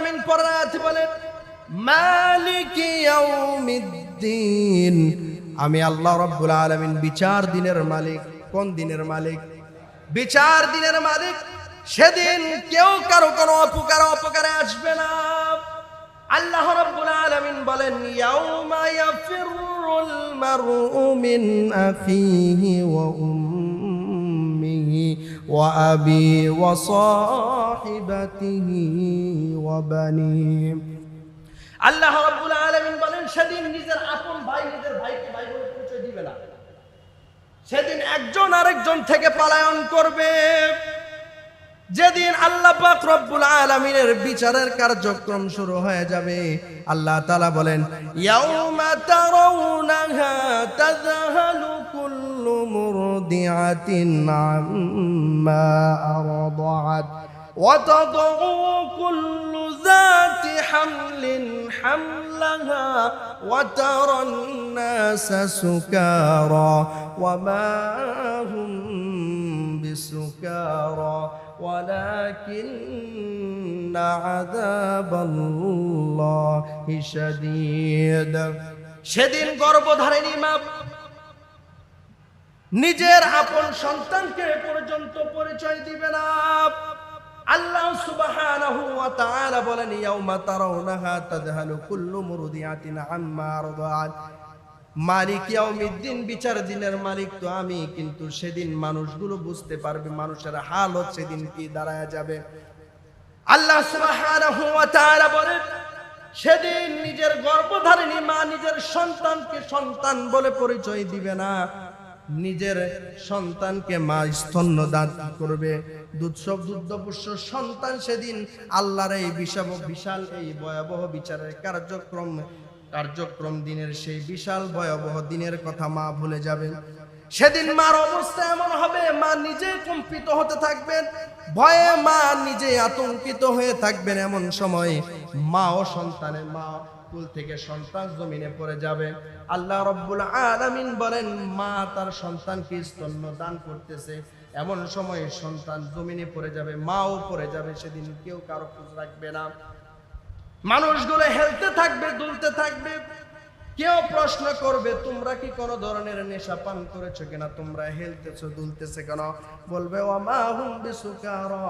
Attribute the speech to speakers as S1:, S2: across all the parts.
S1: আলামিন পরের আয়াতে বলেন মালিকি ইয়াউমিদ্দিন, আমি আল্লাহ রাব্বুল আলামিন বিচার দিনের মালিক। কোন দিনের মালিক? বিচার দিনের মালিক। সেদিন কেউ কারো কোনো অপকারে আসবে না। আল্লাহ রাব্বুল আলামিন বলেন ইয়াউমা ইয়াফিরুল মারউ মিন আখিহি ওয়া উম্মিহি ওয়া আবি ওয়া সাহিবাতিহি ওয়া বানিহি। আল্লাহ রাব্বুল আলামিন বলেন সেদিন নিজের আপন ভাই নিজের ভাইকে ভাই বলে পরিচয় দিবে না। সেদিন একজন আরেকজন থেকে পলায়ন করবে। যেদিন আল্লাহ পাক রব্বুল আলামিনের বিচারের কার্যক্রম শুরু হয়ে যাবে, আল্লাহ তাআলা বলেন ইয়াউমা তারাউনাহা তাযহালু কুল্লু মুরদিআতিন আম্মা আরদাআত ওয়া তাদউ কুল্লু যাতি হামলিন হামলাহা ওয়া তারান নাসা সুকারা ওয়া মা হুম বিসুকারা ولكن عذاب الله شديد। সেদিন গর্ভধারিণী মা নিজের আপন সন্তানকে পর্যন্ত পরিচয় দিবে না। আল্লাহ সুবহানাহু ওয়া তাআলা বলেন ইয়াউমা তারাউনাহা তাযহালু কুল্লু মুরদিআতিন আম্মা আরদাআত। মালিক ইয়াউমিদ্দিন, বিচার দিনের মালিক তো আমি, কিন্তু সেদিন মানুষগুলো বুঝতে পারবে মানুষের হালত সেদিন কি দাঁড়ায় যাবে। আল্লাহ সুবহানাহু ওয়া তাআলা বলেন সেদিন নিজের গর্ভধারিণী মা নিজের সন্তানকে সন্তান বলে পরিচয় দিবে না। নিজের সন্তানকে মা স্তন্যদান করবে, দুগ্ধপুষ্য সন্তান সেদিন আল্লাহর এই বিশাল এই ভয়াবহ বিচারের কার্যক্রম দিনের সেই বিশাল ভয়াবহ দিনের কথা মা ভুলে যাবেন। সেদিন মার অবস্থা এমন হবে, মা নিজে কম্পিত হতে থাকবেন, ভয়ে মা নিজে আতঙ্কিত হয়ে থাকবেন। এমন সময় মা ও সন্তানের মা কুল থেকে সন্তান জমিনে পড়ে যাবে। আল্লাহ রাব্বুল আলামিন বলেন মা তার সন্তানকে স্তন্য দান করতেছে, এমন সময় সন্তান জমিনে পড়ে যাবে, মাও পড়ে যাবে। সেদিন কেউ কারো খোঁজ রাখবে না। মানুষগুলো হেলতে থাকবে, দুলতে থাকবে। কেউ প্রশ্ন করবে তোমরা কি কোনো ধরনের নেশা পান করেছো কিনা, তোমরা হেলতেছো দুলতেছে কেন? বলবে ওয়ামা হুম বিসুকারা,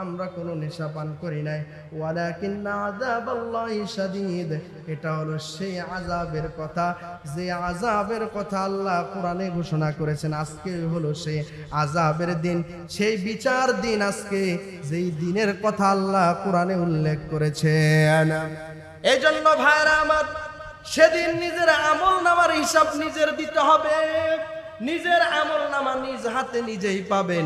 S1: আমরা কোনো নেশা পান করি নাই। ওয়ালাকিন্না আযাবাল্লাহি শাদীদ, এটা হলো সেই আযাবের কথা যে আযাবের কথা আল্লাহ কোরআনে ঘোষণা করেছেন। আজকে হলো সেই আযাবের দিন, সেই বিচার দিন আজকে, যেই দিনের কথা আল্লাহ কোরআনে উল্লেখ করেছেন। এই জন্য ভাইরা আমার, সেদিন নিজের আমল নামার হিসাব নিজের দিতে হবে। নিজের আমল নামা নিজ হাতে নিজেই পাবেন।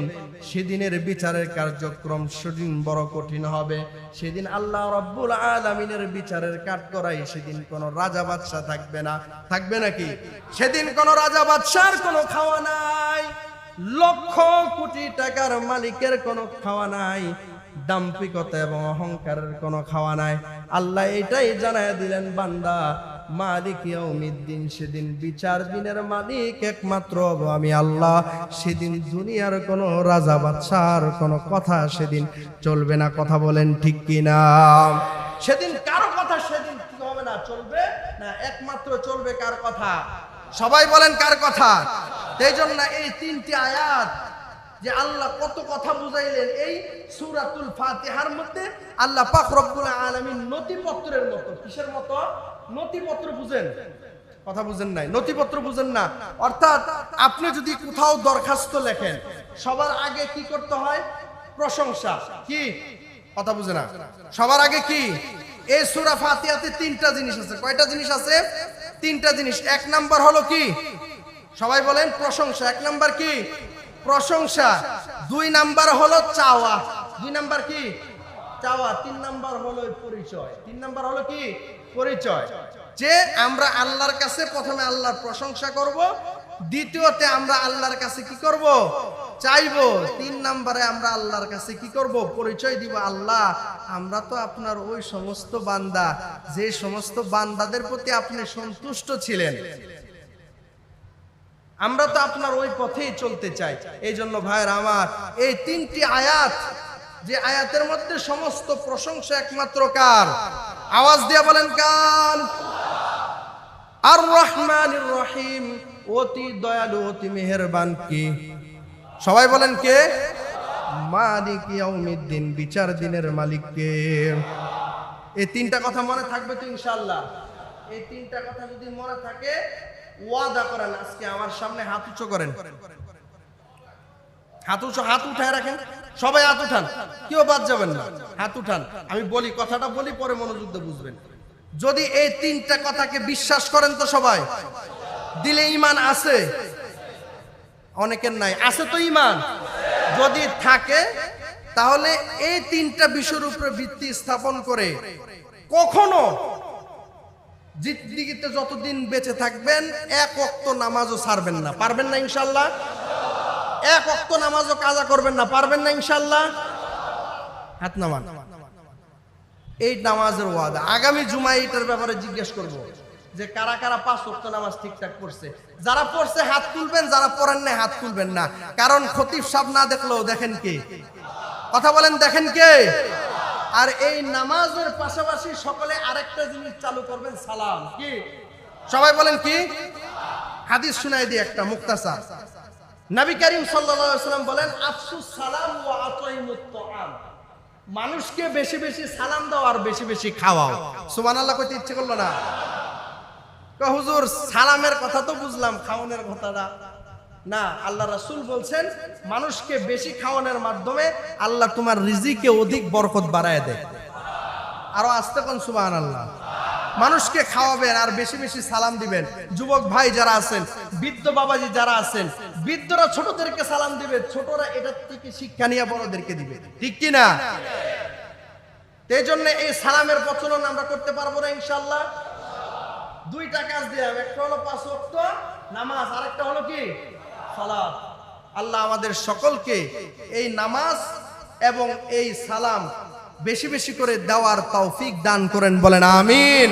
S1: সেদিনের বিচারের কার্যক্রম সেদিন বড় কঠিন হবে। সেদিন আল্লাহ রাব্বুল আলামিনের বিচারের কাঠগড়ায় সেদিন কোনো রাজা বাদশা থাকবে না। থাকবে নাকি? সেদিন কোনো রাজা বাদশার কোনো খাওয়া নাই, লক্ষ কোটি টাকার মালিকের কোনো খাওয়া নাই, দাম্ভিকতা এবং অহংকারের কোনো খাওয়া নাই। আল্লাহ এটাই জানায় দিলেন বান্দা মালিক ইয়াউমিদ্দিন, সেদিন বিচার দিনের মালিক একমাত্র আমি আল্লাহ। সেদিন দুনিয়ার কোনো রাজা বাদশার কোনো কথা সেদিন চলবে না। কথা বলেন ঠিক কিনা? সেদিন কারো কথা সেদিন কি হবে না, চলবে না, একমাত্র চলবে কার কথা? সবাই বলেন কার কথা? এই জন্য এই তিনটি আয়াত যে আল্লাহ কত কথা বুঝাইলেন এই সূরাতুল ফাতিহার মধ্যে, আল্লাহ পাক রব্বুল আলামিন নথিপত্রের মতো। কিসের মতো? নথিপত্র। বুঝেন কথা? বুঝেন নাই? নথিপত্র বুঝেন না? অর্থাৎ আপনি যদি কোথাও দরখাস্ত লেখেন, সবার আগে কি করতে হয়? প্রশংসা। কি কথা বুঝে না? সবার আগে কি? এই সূরা ফাতিহাতে তিনটা জিনিস আছে। কয়টা জিনিস আছে? তিনটা জিনিস। এক নাম্বার হলো কি? সবাই বলেন প্রশংসা। এক নাম্বার কি? প্রশংসা। দুই নাম্বার হলো চাওয়া। দুই নাম্বার কি? চাওয়া। তিন নাম্বার হলো পরিচয়। তিন নাম্বার হলো কি? পরিচয়। যে আমরা আল্লাহর কাছে প্রথমে আল্লাহর প্রশংসা করব, দ্বিতীয়তে আমরা আল্লাহর কাছে কি করব? চাইবো। তিন নাম্বারে আমরা আল্লাহর কাছে কি করব? পরিচয় দিব। আল্লাহ, আমরা তো আপনার ওই সমস্ত বান্দা যে সমস্ত বান্দাদের প্রতি আপনি সন্তুষ্ট ছিলেন, আমরা তো আপনার ওই পথেই চলতে চাই। এই জন্য ভাইরা আমার, এই তিনটি আয়াত যে আয়াতের মধ্যে সমস্ত প্রশংসা একমাত্র কার? আওয়াজ দিয়ে বলেন কার? আর রহমানির রহিম, অতি দয়ালু অতি মেহেরবান কি? সবাই বলেন কে? মালিক ইয়াউমিদ্দিন, বিচার দিনের মালিক কে? এই তিনটা কথা মনে থাকবে তো ইনশাআল্লাহ? এই তিনটা কথা যদি মনে থাকে ওয়াদা করেন আজকে আমার সামনে হাত উঁচু করেন, হাত উঠায় রাখেন, সবাই হাত উঠান, কেউ বাদ যাবেন না, হাত উঠান। আমি বলি, কথাটা বলি, পরে মনোযোগ দিয়ে বুঝবেন। যদি এই তিনটা কথাকে বিশ্বাস করেন তো সবাই দিলে ঈমান আছে? অনেকের নাই, আছে তো ঈমান? যদি থাকে তাহলে এই তিনটা বিষয়ের উপরে ভিত্তি স্থাপন করে কখনো জিন্দেগিতে যতদিন বেঁচে থাকবেন এক ওয়াক্ত নামাজও ছাড়বেন না। পারবেন না ইনশাআল্লাহ? এক ওয়াক্ত নামাজও কাজা করবেন না, পারবেন না ইনশাআল্লাহ? হাত নামান। এই নামাজের ওয়াদা। আগামী জুমায় এটার ব্যাপারে জিজ্ঞেস করব যে কারা কারা 5 ওয়াক্ত নামাজ ঠিকঠাক পড়ছে। যারা পড়ছে হাত তুলবেন, যারা পড়েন না হাত তুলবেন না। কারণ খতিব সাহেব না দেখলেও দেখেন কে? কথা বলেন, দেখেন কে? আর এই নামাজের পাশাপাশি সকলে আরেকটা জিনিস চালু করবেন, সালাম। কি? সবাই বলেন কি? হাদিস শুনাই দিই একটা মুক্তাসার। নবী করিম সাল্লাল্লাহু আলাইহি ওয়াসাল্লাম বলেন, আফসুস সালাম ওয়া আতাইমুত তাআম, মানুষকে বেশি বেশি সালাম দাও আর বেশি বেশি খাওয়াও। সুবহানাল্লাহ কইতে ইচ্ছে করলো না? হুজুর সালামের কথা তো বুঝলাম, খাওয়ানোর কথাটা না। আল্লাহ রাসূল বলছেন মানুষকে বেশি খাওয়ানোর মাধ্যমে আল্লাহ তোমার রিজিকে অধিক বরকত বাড়ায় দেয়। আরো আস্তে কোন সুবহানাল্লাহ। মানুষকে খাওয়াবেন আর বেশি বেশি সালাম দিবেন। যুবক ভাই যারা আছেন, বৃদ্ধ বাবাজি যারা আছেন, বৃদ্ধরা ছোটদেরকে সালাম দিবে, ছোটরা এটার থেকে শিক্ষা নিয়ে বড়দেরকে দিবে, ঠিক কি না? এই জন্য এই সালামের প্রচলন আমরা করতে পারবো না ইনশাআল্লাহ? দুইটা কাজ দিলাম, একটা হলো 5 ওয়াক্ত নামাজ, আরেকটা হলো কি? সালাত। আল্লাহ আমাদের সকলকে এই নামাজ এবং এই সালাম বেশি বেশি করে দেওয়ার তৌফিক দান করেন, বলেন আমিন।